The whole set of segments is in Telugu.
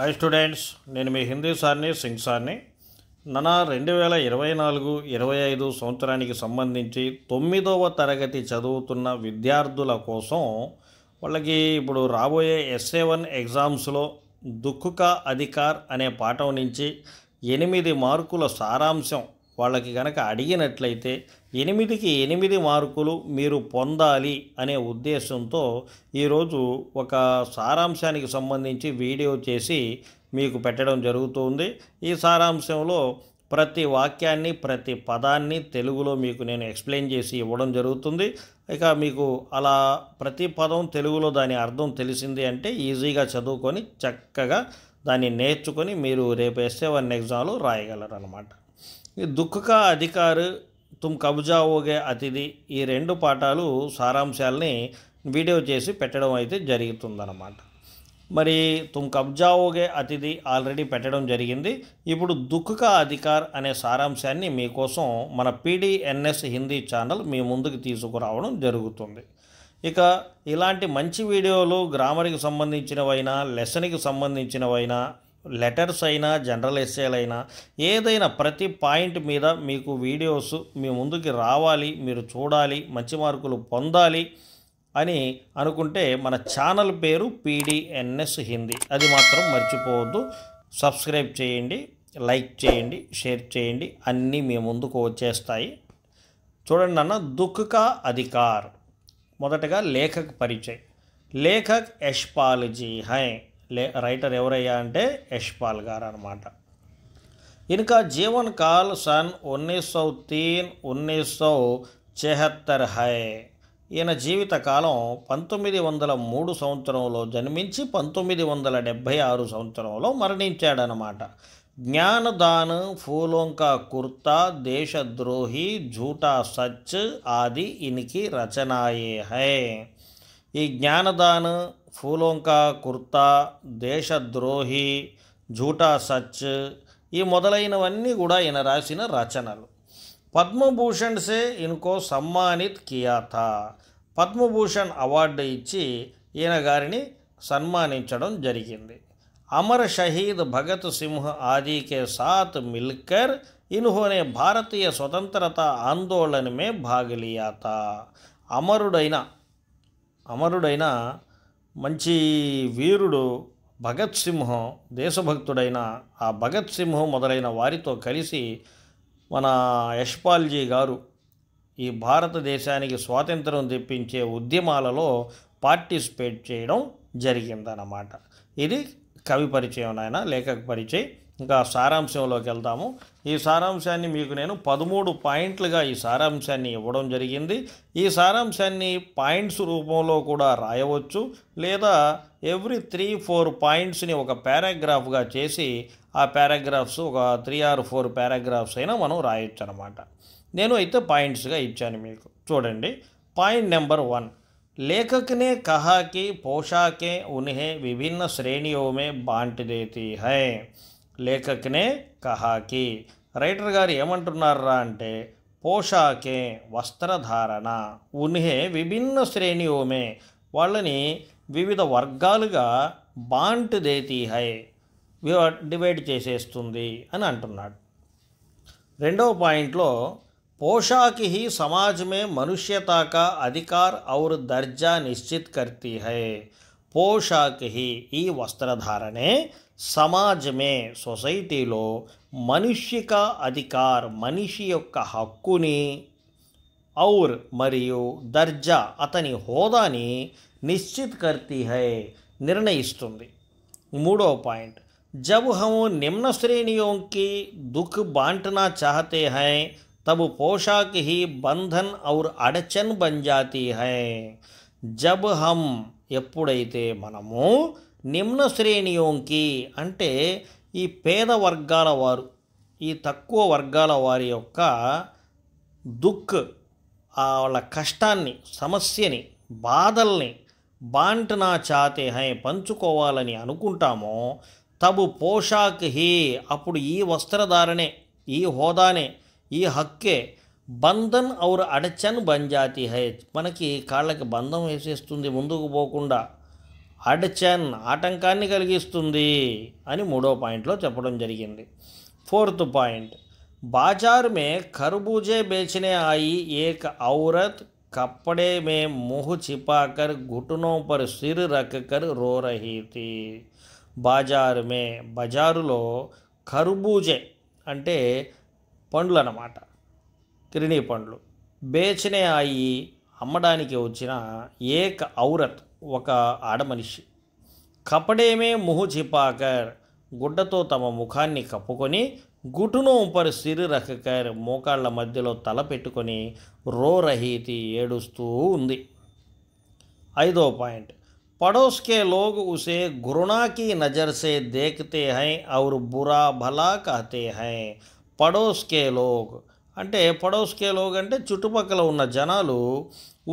హాయ్ స్టూడెంట్స్, నేను మీ హిందీ సార్ని సింగ్ సార్ని. 2024-25 సంవత్సరానికి సంబంధించి 9వ తరగతి చదువుతున్న విద్యార్థుల కోసం వాళ్ళకి ఇప్పుడు రాబోయే SA1 ఎగ్జామ్స్లో దుఃఖ్ కా అధికార్ అనే పాఠం నుంచి 8 మార్కుల సారాంశం వాళ్ళకి కనుక అడిగినట్లయితే 8కి 8 మార్కులు మీరు పొందాలి అనే ఉద్దేశంతో ఈరోజు ఒక సారాంశానికి సంబంధించి వీడియో చేసి మీకు పెట్టడం జరుగుతుంది. ఈ సారాంశంలో ప్రతి వాక్యాన్ని ప్రతి పదాన్ని తెలుగులో మీకు నేను ఎక్స్ప్లెయిన్ చేసి ఇవ్వడం జరుగుతుంది. ఇక మీకు అలా ప్రతి పదం తెలుగులో దాని అర్థం తెలిసింది అంటే ఈజీగా చదువుకొని చక్కగా దాన్ని నేర్చుకొని మీరు రేపు SA1 ఎగ్జామ్లో రాయగలరు అన్నమాట. ఈ దుఃఖ్ కా అధికార్, తుమ్ కబ్ జావోగే అతిథి, ఈ 2 పాఠాలు సారాంశాలని వీడియో చేసి పెట్టడం అయితే జరుగుతుందన్నమాట. మరి తుమ్ కబ్ జావోగే అతిథి ఆల్రెడీ పెట్టడం జరిగింది. ఇప్పుడు దుఃఖ్ కా అధికార్ అనే సారాంశాన్ని మీకోసం మన PDNS హిందీ ఛానల్ మీ ముందుకు తీసుకురావడం జరుగుతుంది. ఇక ఇలాంటి మంచి వీడియోలు గ్రామర్కి సంబంధించినవైనా, లెసన్కి సంబంధించినవైనా, లెటర్స్ అయినా, జనరల్ ఎస్సేలైనా ఏదైనా ప్రతి పాయింట్ మీద మీకు వీడియోస్ మీ ముందుకి రావాలి, మీరు చూడాలి, మంచి మార్కులు పొందాలి అని అనుకుంటే మన ఛానల్ పేరు PDNS హిందీ. అది మాత్రం మర్చిపోవద్దు. సబ్స్క్రైబ్ చేయండి, లైక్ చేయండి, షేర్ చేయండి, అన్నీ మీ ముందుకు వచ్చేస్తాయి. చూడండి అన్న, దుఃఖ్ కా అధికార్. మొదటగా Lekhak పరిచయ్. Lekhak Yashpal G high. Writer ఎవరయ్యా అంటే యశ్పాల్ గారు అనమాట. ఇనకా జీవన్ కాల్ సన్ 1903-1976 హై. ఈయన జీవితకాలం 1903 సంవత్సరంలో జన్మించి 1976 సంవత్సరంలో మరణించాడనమాట. జ్ఞానదాన్, ఫూలోం కా కుర్తా, దేశద్రోహి, झूठा सच ఆది ఇన్కి రచనాయే హై. ఈ జ్ఞానదాన్, ఫూలోం కా కుర్తా, దేశద్రోహి, झूठा सच ఈ మొదలైనవన్నీ కూడా ఈయన రాసిన రచనలు. పద్మభూషణ్ సే ఇన్కో సమ్మానిత్ కియా థా. పద్మభూషణ్ అవార్డు ఇచ్చి ఈయన గారిని సన్మానించడం జరిగింది. అమర్ షహీద్ భగత్ సింహ్ ఆది కే సాత్ మిల్కర్ ఇన్హోనే భారతీయ స్వతంత్రత ఆందోళన మే భాగ్ లియా థా. అమరుడైన మంచి వీరుడు భగత్ సింహం, దేశభక్తుడైన ఆ భగత్ సింహం మొదలైన వారితో కలిసి మన యశ్పాల్జీ గారు ఈ భారతదేశానికి స్వాతంత్రం తెప్పించే ఉద్యమాలలో పార్టిసిపేట్ చేయడం జరిగిందన్నమాట. ఇది కవి పరిచయం, నాయన లేఖక పరిచయం. ఇంకా సారాంశంలోకి వెళ్తాము. ఈ సారాంశాన్ని మీకు నేను 13 పాయింట్లుగా ఈ సారాంశాన్ని ఇవ్వడం జరిగింది. ఈ సారాంశాన్ని పాయింట్స్ రూపంలో కూడా రాయవచ్చు, లేదా ఎవ్రీ 3-4 పాయింట్స్ని ఒక పారాగ్రాఫ్గా చేసి ఆ పారాగ్రాఫ్స్ ఒక 3 or 4 పారాగ్రాఫ్స్ అయినా మనం రాయొచ్చు అనమాట. నేను అయితే పాయింట్స్గా ఇచ్చాను మీకు. చూడండి, పాయింట్ నెంబర్ 1, लेखक ने कहा कि पोशाकें उन्हें विभिन्न श्रेणियों में बांट देती है. लेखक ने कहा कि రైటర్ గారు ఏమంటున్నారా అంటే పోషాకే వస్త్రధారణ, ఉన్హే విభిన్న శ్రేణియోమే వాళ్ళని వివిధ వర్గాలుగా బాంట్ దేతీ హై డివైడ్ చేసేస్తుంది అని అంటున్నాడు. రెండవ పాయింట్లో पोशाक ही समाज में मनुष्यता का अधिकार और दर्जा निश्चित करती है. పోషాక్ హి ఈ వస్త్రధారణే సమాజ్ మే సొసైటీలో మనుష్య కా అధికార్ మనిషి యొక్క హక్కుని, ఔర్ మరియు దర్జా అతని హోదాని నిశ్చిత్ కర్తీ హై నిర్ణయిస్తుంది. మూడవ పాయింట్, జబ్ హమ్ నిమ్న శ్రేణియోं की दुख बांटना चाहते हैं तब पोशाक ही बंधन और अड़चन बन जाती है. जब हम ఎప్పుడైతే మనము నిమ్న శ్రేణియోంకి అంటే ఈ పేద వర్గాల వారు, ఈ తక్కువ వర్గాల వారి యొక్క దుఃఖ్, వాళ్ళ కష్టాన్ని, సమస్యని, బాధల్ని బాంటనా చాతే హై పంచుకోవాలని అనుకుంటామో తబు పోషాక్ హీ అప్పుడు ఈ వస్త్రధారణే, ఈ హోదానే, ఈ హక్కే బంధన్ ఔర్ అడచన్ బన్ జాతి హై మనకి కాళ్ళకి బంధం వేసేస్తుంది ముందుకు పోకుండా. అడ్చన్ ఆటంకాన్ని కలిగిస్తుంది అని 3వ పాయింట్లో చెప్పడం జరిగింది. 4th పాయింట్, बाजार में खरबूजे बेचने आई एक औरत कपड़े में मुंह छिपाकर घुटनों पर सिर रखकर रो रही थी. బాజార్ మే బజారులో ఖర్బూజే అంటే పండ్లు అన్నమాట, కిరిణీ పండ్లు, బేచనే ఆయి అమ్మడానికి వచ్చిన ఏక్ ఔరత్ ఒక ఆడమనిషి, కపడేమే ముహు చిపాకర్ గుడ్డతో తమ ముఖాన్ని కప్పుకొని, గుటును పర్ సిరి రఖకర్ మోకాళ్ళ మధ్యలో తల పెట్టుకొని రో రహీతి ఏడుస్తూ ఉంది. 5వ పాయింట్, पड़ोस के लोग उसे घृणा की नज़र से देखते हैं और बुरा भला कहते हैं. पड़ोस के लोग అంటే పడోస్ కే లోగ్ అంటే చుట్టుపక్కల ఉన్న జనాలు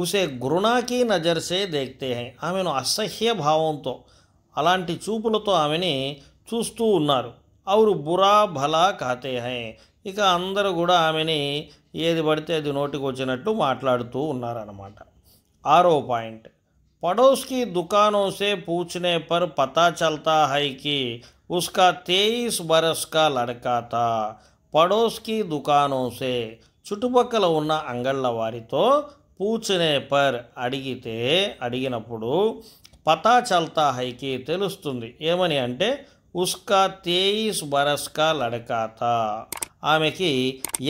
ఉసే ఘృణాకి నజర్ సే దేఖ్తే హై ఆమెను అసహ్య భావంతో అలాంటి చూపులతో ఆమెని చూస్తూ ఉన్నారు. ఔర్ బురా భలా కాతే హై ఇక అందరూ కూడా ఆమెని ఏది పడితే అది నోటికి వచ్చినట్టు మాట్లాడుతూ ఉన్నారన్నమాట. 6వ పాయింట్, पड़ोस की दुकानों से पूछने पर पता चलता है कि उसका 23 बरस का लड़का था. पड़ोस की दुकानों से చుట్టుపక్కల ఉన్న అంగళ్ళ వారితో పూచనే పర్ అడిగినప్పుడు పతా చల్తా హైకి తెలుస్తుంది. ఏమని అంటే ఉస్కా 23 బరస్ కా లడకా థా ఆమెకి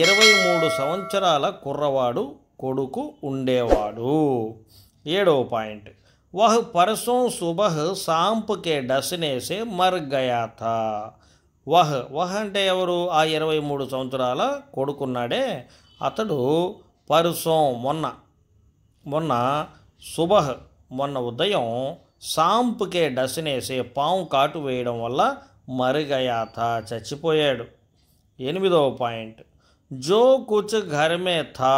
23 సంవత్సరాల కుర్రవాడు కొడుకు ఉండేవాడు. 7వ పాయింట్, वह परसों सुबह सांप के डसने से मर गया था. వహ్ అంటే ఎవరు? ఆ 23 సంవత్సరాల కొడుకున్నాడే అతడు పర్సోం మొన్న సుబహ్ మొన్న ఉదయం సాంప్కే డస్నేసే పాము కాటు వేయడం వల్ల మరిగయా థా చచ్చిపోయాడు. 8వ పాయింట్, జో కుచ్ ఘర్ మే థా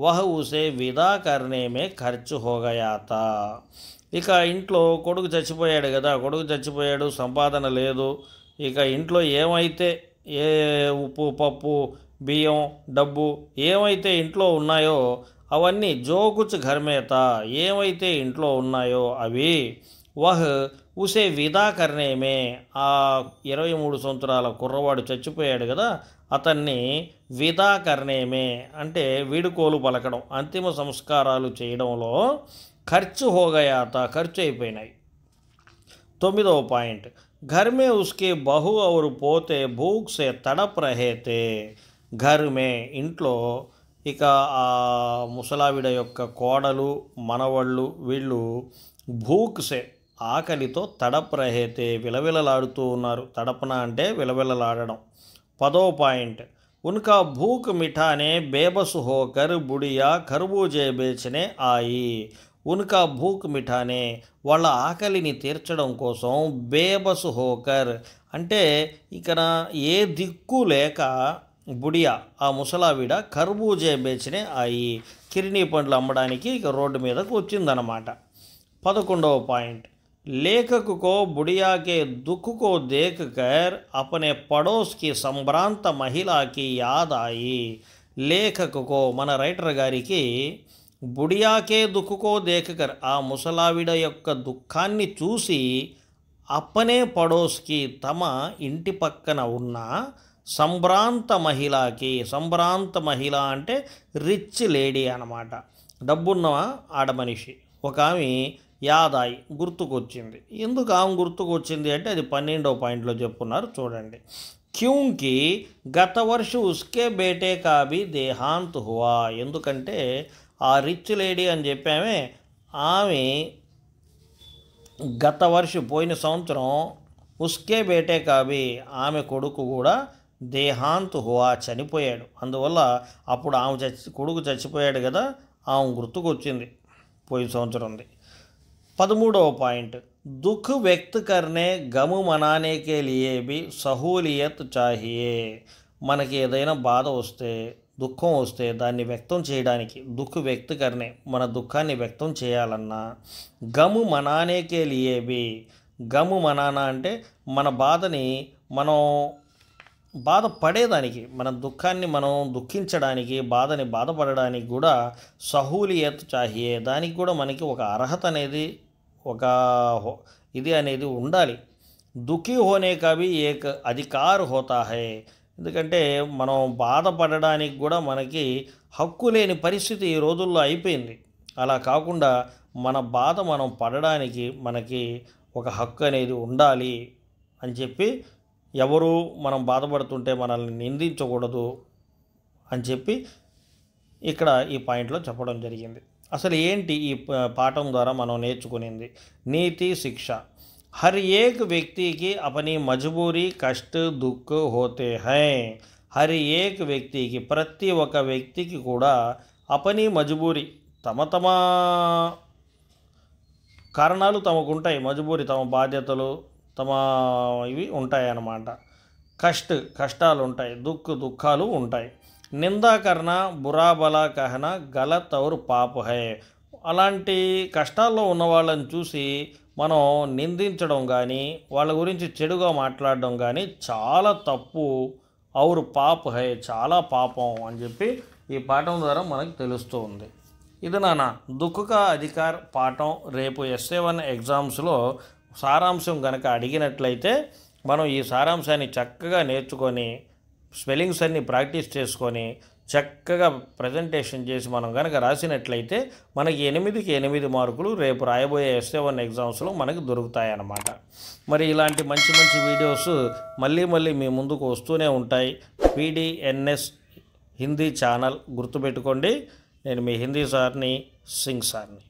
వహ్ ఉసే విదా కర్నే మే ఖర్చు హో గయా థా. ఇక ఇంట్లో కొడుకు చచ్చిపోయాడు కదా, కొడుకు చచ్చిపోయాడు, సంపాదన లేదు. ఇక ఇంట్లో ఏమైతే ఏ ఉప్పు పప్పు బియ్యం డబ్బు ఏమైతే ఇంట్లో ఉన్నాయో అవన్నీ జోకుచ్ ఘర్మేత ఏమైతే ఇంట్లో ఉన్నాయో అవి వహ్ ఉసే విదా కర్నేమే ఆ 23 సంవత్సరాల కుర్రవాడు చచ్చిపోయాడు కదా అతన్ని విదా కర్నేమే అంటే వీడుకోలు పలకడం అంతిమ సంస్కారాలు చేయడంలో ఖర్చు హోగయాత ఖర్చు అయిపోయినాయి. 9వ పాయింట్, घर में उसके बहू और पोते भूख से तड़प रहे थे. घर में ఇంట్లో ఇక ఆ ముసలావిడ యొక్క కోడలు మనవళ్ళు వీళ్ళు భూక్సే ఆకలితో తడప్ రహేతే విలవిలలాడుతూ ఉన్నారు. తడపన అంటే విలవిలలాడడం. 10వ పాయింట్, उनका भूख मिठाने बेबस होकर बुढ़िया खरबूजे बेचने आई. ఉన్కా భూక్ మిఠానే వాళ్ళ ఆకలిని తీర్చడం కోసం బేబస్ హోకర్ అంటే ఇక్కడ ఏ దిక్కు లేక బుడియా ఆ ముసలావిడ ఖర్బూజే బేచనే ఆయి కిరినీ పండ్లు అమ్మడానికి ఇక రోడ్డు మీదకు వచ్చిందనమాట. 11వ పాయింట్, लेखक को बुढ़िया के दुख को देखकर अपने पड़ोस की संभ्रांत महिला की याद आई. लेखक को మన రైటర్ గారికి బుడియాకే దుఃఖకో దేఖకర్ ఆ ముసలావిడ యొక్క దుఃఖాన్ని చూసి అప్పనే పడోస్కి తమ ఇంటి పక్కన ఉన్న సంభ్రాంత మహిళకి, సంభ్రాంత మహిళ అంటే రిచ్ లేడీ అన్నమాట, డబ్బున్న ఆడమనిషి ఒక ఆమె యాదాయి గుర్తుకొచ్చింది. ఎందుకు ఆమె గుర్తుకొచ్చింది అంటే అది 12వ పాయింట్లో చెప్పున్నారు చూడండి. క్యూంకి గత వర్ష ఉస్కే బేటే కా భీ దేహాంత్ హువా ఎందుకంటే ఆ రిచ్ లేడీ అని చెప్పామే ఆమె గత వర్షం పోయిన సంవత్సరం ఉస్కే బేటే కాబీ ఆమె కొడుకు కూడా దేహాంత్ హువా చనిపోయాడు. అందువల్ల అప్పుడు ఆమె కొడుకు చచ్చిపోయాడు కదా ఆమె గుర్తుకొచ్చింది పోయిన సంవత్సరంది. 13వ పాయింట్, దుఃఖ్ వ్యక్త్ కర్నే గము మనానే కే లియే భీ సహూలియత్ చాహియే. మనకి ఏదైనా బాధ వస్తే దుఃఖం వస్తే దాన్ని వ్యక్తం చేయడానికి దుఃఖ్ వ్యక్త్ కర్నే మన దుఃఖాన్ని వ్యక్తం చేయాలన్నా గము మనానేకే లియేబి గము మనానా అంటే మన బాధని మనం బాధపడేదానికి మన దుఃఖాన్ని మనం దుఃఖించడానికి బాధని బాధపడడానికి కూడా సహూలియత్ చాహియే దానికి కూడా మనకి ఒక అర్హత అనేది ఒక ఇది అనేది ఉండాలి. దుఃఖీ హోనే కా భీ ఏక్ అధికార్ హోతా హై. ఎందుకంటే మనం బాధపడడానికి కూడా మనకి హక్కు లేని పరిస్థితి ఈ రోజుల్లో అయిపోయింది. అలా కాకుండా మన బాధ మనం పడడానికి మనకి ఒక హక్కు అనేది ఉండాలి అని చెప్పి, ఎవరు మనం బాధపడుతుంటే మనల్ని నిందించకూడదు అని చెప్పి ఇక్కడ ఈ పాయింట్లో చెప్పడం జరిగింది. అసలు ఏంటి ఈ పాఠం ద్వారా మనం నేర్చుకునేది? నీతి శిక్ష. హర్ ఏక్ వ్యక్తికి అపని మజబూరీ కష్ట దుఃఖ హోతే హై. హర్ ఏక్ వ్యక్తికి, ప్రతి ఒక్క వ్యక్తికి కూడా అపని మజబూరీ, తమ కారణాలు తమకుంటాయి. మజబూరి తమ బాధ్యతలు తమ ఇవి ఉంటాయన్నమాట. కష్టాలు ఉంటాయి, దుఃఖాలు ఉంటాయి. నిందా కర్నా బురా బలా కహనా గలత్ ఔర్ పాప్ హై. అలాంటి కష్టాల్లో ఉన్న వాళ్ళని చూసి మనం నిందించడం కానీ, వాళ్ళ గురించి చెడుగా మాట్లాడడం కానీ చాలా తప్పు. ఔర్ పాప్ హై, చాలా పాపం అని చెప్పి ఈ పాఠం ద్వారా మనకు తెలుస్తూ ఉంది. ఇది నాన్న దుఃఖ అధికార్ పాఠం. రేపు SA1 ఎగ్జామ్స్లో సారాంశం కనుక అడిగినట్లయితే మనం ఈ సారాంశాన్ని చక్కగా నేర్చుకొని, స్పెల్లింగ్స్ అన్నీ ప్రాక్టీస్ చేసుకొని, చక్కగా ప్రజెంటేషన్ చేసి మనం కనుక రాసినట్లయితే మనకి 8కి 8 మార్కులు రేపు రాయబోయే SA1 ఎగ్జామ్స్లో మనకి దొరుకుతాయన్నమాట. మరి ఇలాంటి మంచి మంచి వీడియోస్ మళ్ళీ మీ ముందుకు వస్తూనే ఉంటాయి. PDNS హిందీ ఛానల్ గుర్తుపెట్టుకోండి. నేను మీ హిందీ సార్ని, సింగ్ సార్ని.